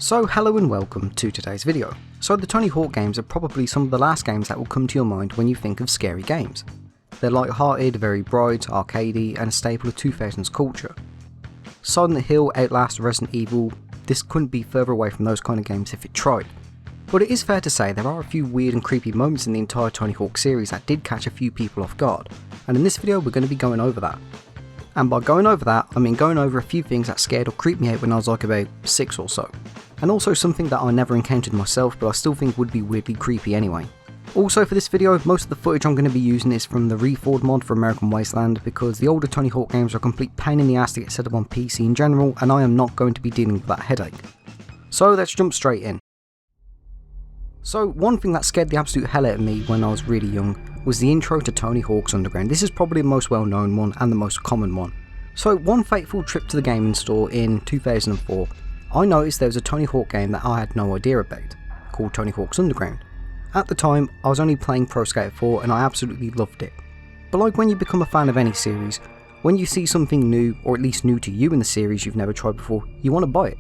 So hello and welcome to today's video. So the Tony Hawk games are probably some of the last games that will come to your mind when you think of scary games. They're light-hearted, very bright, arcadey, and a staple of 2000s culture. Silent Hill, Outlast, Resident Evil, this couldn't be further away from those kind of games if it tried. But it is fair to say there are a few weird and creepy moments in the entire Tony Hawk series that did catch a few people off guard, and in this video we're going to be going over that. And by going over that, I mean going over a few things that scared or creeped me out when I was like about 6 or so. And also something that I never encountered myself but I still think would be weirdly creepy anyway. Also for this video, most of the footage I'm going to be using is from the Reforged mod for American Wasteland because the older Tony Hawk games are a complete pain in the ass to get set up on PC in general and I am not going to be dealing with that headache. So let's jump straight in. So one thing that scared the absolute hell out of me when I was really young was the intro to Tony Hawk's Underground. This is probably the most well known one and the most common one. So one fateful trip to the gaming store in 2004, I noticed there was a Tony Hawk game that I had no idea about, called Tony Hawk's Underground. At the time, I was only playing Pro Skater 4 and I absolutely loved it. But like when you become a fan of any series, when you see something new, or at least new to you in the series you've never tried before, you want to buy it.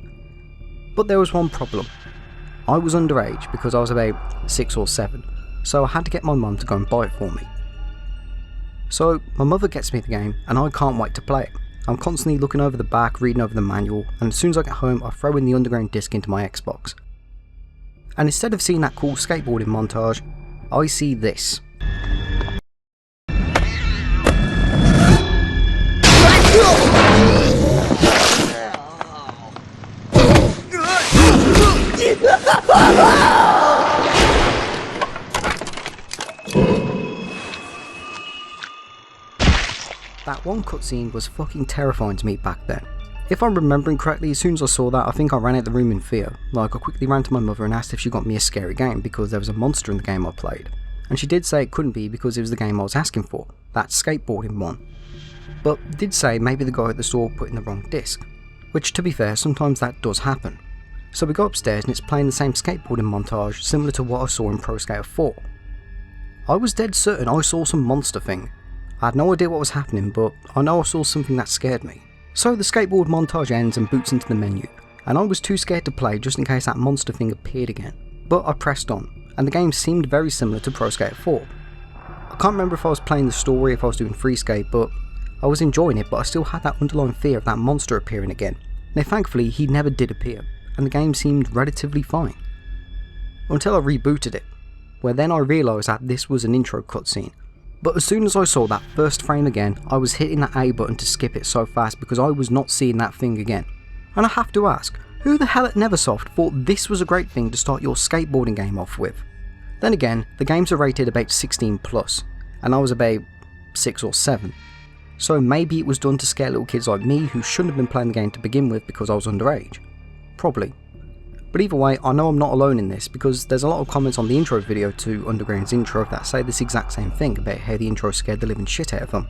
But there was one problem. I was underage because I was about 6 or 7, so I had to get my mum to go and buy it for me. So my mother gets me the game and I can't wait to play it. I'm constantly looking over the back, reading over the manual, and as soon as I get home I throw in the Underground disc into my Xbox. And instead of seeing that cool skateboarding montage, I see this. That one cutscene was fucking terrifying to me back then. If I'm remembering correctly, as soon as I saw that, I think I ran out the room in fear. Like, I quickly ran to my mother and asked if she got me a scary game because there was a monster in the game I played. And she did say it couldn't be because it was the game I was asking for, that skateboarding one. But did say maybe the guy at the store put in the wrong disc. Which, to be fair, sometimes that does happen. So we go upstairs and it's playing the same skateboarding montage similar to what I saw in Pro Skater 4. I was dead certain I saw some monster thing. I had no idea what was happening, but I know I saw something that scared me. So the skateboard montage ends and boots into the menu, and I was too scared to play just in case that monster thing appeared again. But I pressed on, and the game seemed very similar to Pro Skater 4. I can't remember if I was playing the story, if I was doing free skate, but I was enjoying it, but I still had that underlying fear of that monster appearing again. Now thankfully he never did appear, and the game seemed relatively fine. Until I rebooted it, where then I realised that this was an intro cutscene. But as soon as I saw that first frame again, I was hitting that A button to skip it so fast because I was not seeing that thing again. And I have to ask, who the hell at Neversoft thought this was a great thing to start your skateboarding game off with? Then again, the games are rated about 16 plus, and I was about 6 or 7. So maybe it was done to scare little kids like me who shouldn't have been playing the game to begin with because I was underage. Probably. But either way, I know I'm not alone in this because there's a lot of comments on the intro video to Underground's intro that say this exact same thing about how the intro scared the living shit out of them.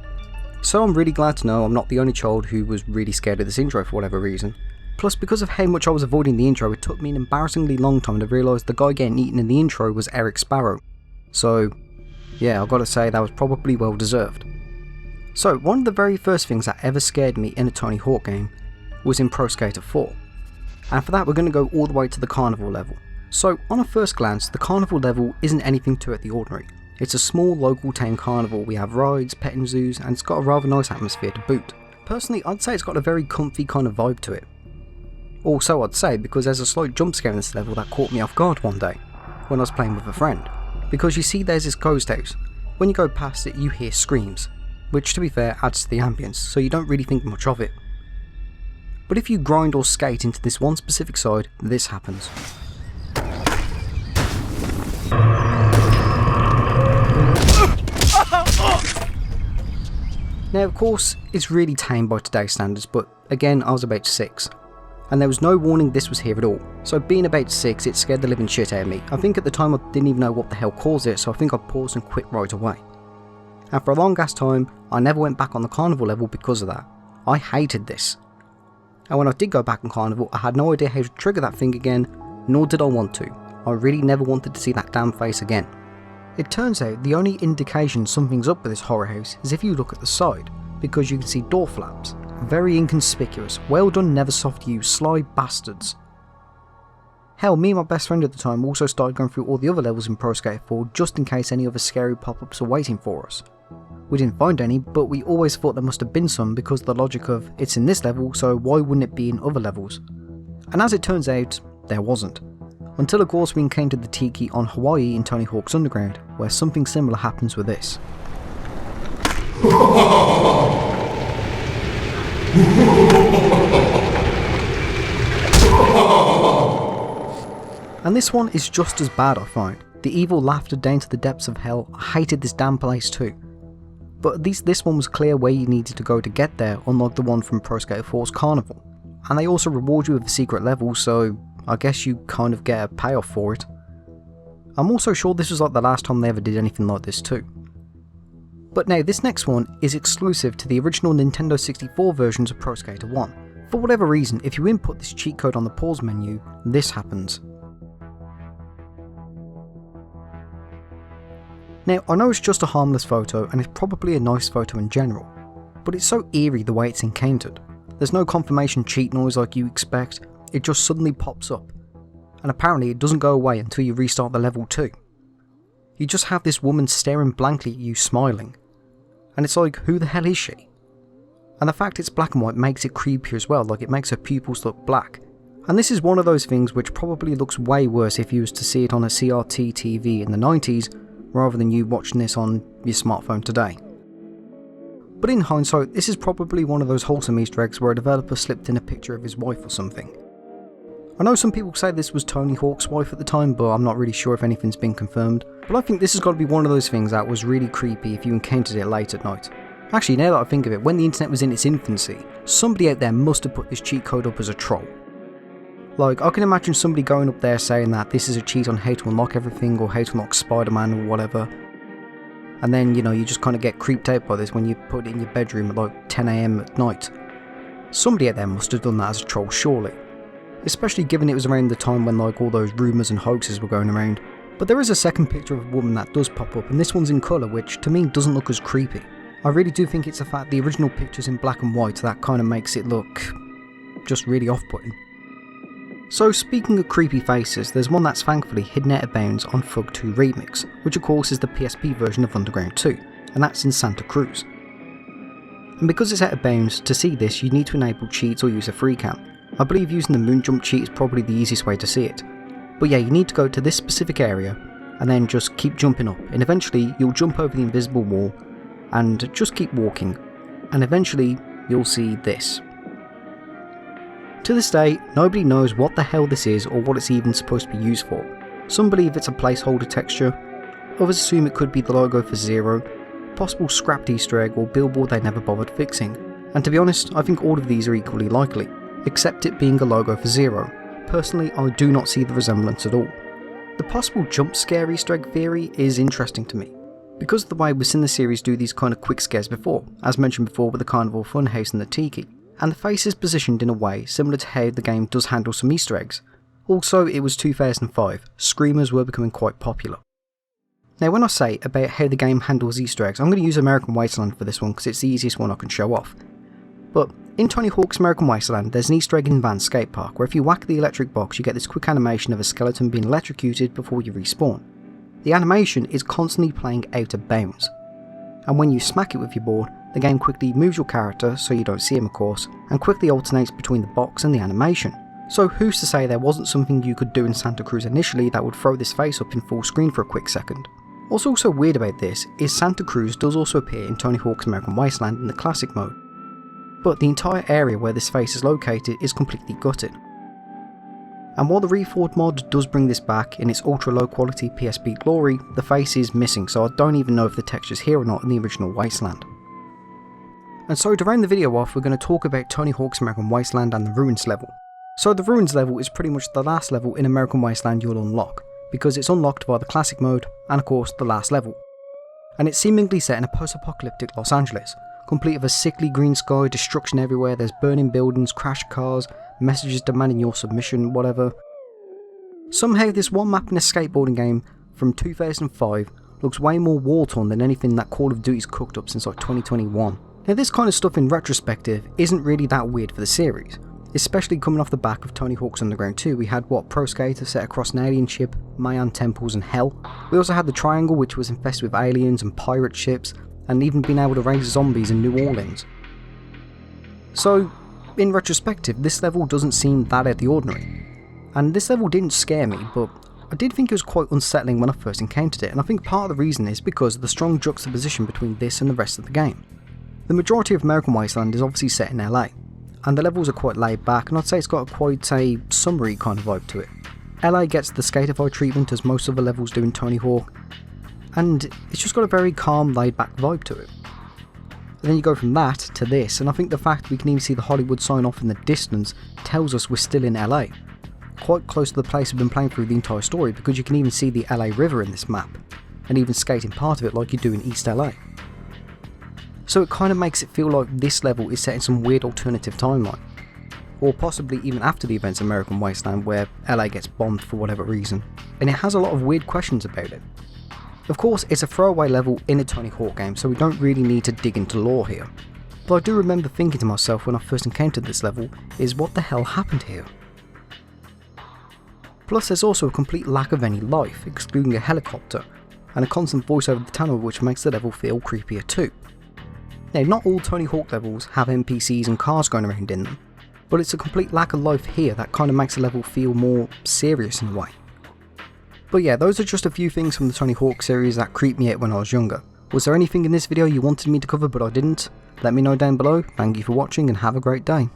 So I'm really glad to know I'm not the only child who was really scared of this intro for whatever reason. Plus because of how much I was avoiding the intro, it took me an embarrassingly long time to realise the guy getting eaten in the intro was Eric Sparrow. So yeah, I've got to say that was probably well deserved. So one of the very first things that ever scared me in a Tony Hawk game was in Pro Skater 4. And for that we're going to go all the way to the Carnival level. So on a first glance, the Carnival level isn't anything too out of the ordinary. It's a small local town carnival, we have rides, petting zoos, and it's got a rather nice atmosphere to boot. Personally, I'd say it's got a very comfy kind of vibe to it. Also I'd say because there's a slight jump scare in this level that caught me off guard one day, when I was playing with a friend. Because you see there's this ghost house. When you go past it you hear screams, which to be fair adds to the ambience, so you don't really think much of it. But if you grind or skate into this one specific side, this happens. Now of course, it's really tame by today's standards, but again I was about 6. And there was no warning this was here at all. So being about 6, it scared the living shit out of me. I think at the time I didn't even know what the hell caused it, so I think I paused and quit right away. And for a long ass time, I never went back on the Carnival level because of that. I hated this. And when I did go back on Carnival, I had no idea how to trigger that thing again, nor did I want to. I really never wanted to see that damn face again. It turns out the only indication something's up with this horror house is if you look at the side, because you can see door flaps. Very inconspicuous. Well done Neversoft, you sly bastards. Hell, me and my best friend at the time also started going through all the other levels in Pro Skater 4 just in case any other scary pop-ups were waiting for us. We didn't find any, but we always thought there must have been some because of the logic of, it's in this level, so why wouldn't it be in other levels? And as it turns out, there wasn't. Until of course we encountered the Tiki on Hawaii in Tony Hawk's Underground, where something similar happens with this. And this one is just as bad, I find. The evil laughter down to the depths of hell. I hated this damn place too. But at least this one was clear where you needed to go to get there, unlike the one from Pro Skater 4's Carnival. And they also reward you with a secret level, so I guess you kind of get a payoff for it. I'm also sure this was like the last time they ever did anything like this too. But now this next one is exclusive to the original Nintendo 64 versions of Pro Skater 1. For whatever reason, if you input this cheat code on the pause menu, this happens. Now, I know it's just a harmless photo and it's probably a nice photo in general, but it's so eerie the way it's encountered. There's no confirmation cheat noise like you expect, it just suddenly pops up. And apparently it doesn't go away until you restart the level too. You just have this woman staring blankly at you smiling. And it's like, who the hell is she? And the fact it's black and white makes it creepier as well, like it makes her pupils look black. And this is one of those things which probably looks way worse if you was to see it on a CRT TV in the 90s, rather than you watching this on your smartphone today. But in hindsight, this is probably one of those wholesome Easter eggs where a developer slipped in a picture of his wife or something. I know some people say this was Tony Hawk's wife at the time, but I'm not really sure if anything's been confirmed. But I think this has got to be one of those things that was really creepy if you encountered it late at night. Actually, now that I think of it, when the internet was in its infancy, somebody out there must have put this cheat code up as a troll. Like, I can imagine somebody going up there saying that this is a cheat on how to unlock everything or how to unlock Spider-Man or whatever. And then, you know, you just kind of get creeped out by this when you put it in your bedroom at like 10 AM at night. Somebody out there must have done that as a troll, surely. Especially given it was around the time when like all those rumours and hoaxes were going around. But there is a second picture of a woman that does pop up, and this one's in colour, which to me doesn't look as creepy. I really do think it's the fact the original picture's in black and white that kind of makes it look just really off-putting. So speaking of creepy faces, there's one that's thankfully hidden out of bounds on Fug 2 Remix, which of course is the PSP version of Underground 2, and that's in Santa Cruz. And because it's out of bounds, to see this you need to enable cheats or use a free cam. I believe using the moon jump cheat is probably the easiest way to see it. But yeah, you need to go to this specific area, and then just keep jumping up, and eventually you'll jump over the invisible wall, and just keep walking, and eventually you'll see this. To this day, nobody knows what the hell this is or what it's even supposed to be used for. Some believe it's a placeholder texture, others assume it could be the logo for Zero, possible scrapped Easter egg or billboard they never bothered fixing. And to be honest, I think all of these are equally likely, except it being a logo for Zero. Personally, I do not see the resemblance at all. The possible jump scare Easter egg theory is interesting to me, because of the way we've seen the series do these kind of quick scares before, as mentioned before with the Carnival Funhouse and the Tiki. And the face is positioned in a way similar to how the game does handle some Easter eggs. Also, it was 2005, screamers were becoming quite popular. Now when I say about how the game handles Easter eggs, I'm going to use American Wasteland for this one because it's the easiest one I can show off. But in Tony Hawk's American Wasteland, there's an Easter egg in Van's skate park where if you whack the electric box you get this quick animation of a skeleton being electrocuted before you respawn. The animation is constantly playing out of bounds. And when you smack it with your board, the game quickly moves your character, so you don't see him of course, and quickly alternates between the box and the animation. So who's to say there wasn't something you could do in Santa Cruz initially that would throw this face up in full screen for a quick second. What's also weird about this is Santa Cruz does also appear in Tony Hawk's American Wasteland in the classic mode, but the entire area where this face is located is completely gutted. And while the Reforged mod does bring this back in its ultra low quality PSP glory, the face is missing, so I don't even know if the texture's here or not in the original Wasteland. And so to round the video off, we're going to talk about Tony Hawk's American Wasteland and the Ruins level. So the Ruins level is pretty much the last level in American Wasteland you'll unlock, because it's unlocked via the classic mode, and of course the last level. And it's seemingly set in a post-apocalyptic Los Angeles, complete with a sickly green sky, destruction everywhere, there's burning buildings, crashed cars, messages demanding your submission, whatever. Somehow this one map in a skateboarding game from 2005 looks way more war-torn than anything that Call of Duty's cooked up since like 2021. Now this kind of stuff in retrospective isn't really that weird for the series. especially coming off the back of Tony Hawk's Underground 2. We had Pro Skater set across an alien ship, Mayan temples and hell. We also had the Triangle, which was infested with aliens and pirate ships, and even being able to raise zombies in New Orleans. So, in retrospective, this level doesn't seem that out of the ordinary. And this level didn't scare me, but I did think it was quite unsettling when I first encountered it, and I think part of the reason is because of the strong juxtaposition between this and the rest of the game. The majority of American Wasteland is obviously set in LA, and the levels are quite laid back, and I'd say it's got quite a summery kind of vibe to it. LA gets the skater-fied treatment as most of the levels do in Tony Hawk, and it's just got a very calm, laid-back vibe to it. And then you go from that to this, and I think the fact we can even see the Hollywood sign off in the distance tells us we're still in LA. Quite close to the place we've been playing through the entire story, because you can even see the LA River in this map, and even skate in part of it like you do in East LA. So it kind of makes it feel like this level is set in some weird alternative timeline, or possibly even after the events of American Wasteland where LA gets bombed for whatever reason, and it has a lot of weird questions about it. Of course, it's a throwaway level in a Tony Hawk game, so we don't really need to dig into lore here, but I do remember thinking to myself when I first encountered this level is what the hell happened here? Plus there's also a complete lack of any life, excluding a helicopter, and a constant voice over the tunnel which makes the level feel creepier too. Now, not all Tony Hawk levels have NPCs and cars going around in them, but it's a complete lack of life here that kind of makes the level feel more serious in a way. But yeah, those are just a few things from the Tony Hawk series that creeped me out when I was younger. Was there anything in this video you wanted me to cover but I didn't? Let me know down below. Thank you for watching and have a great day.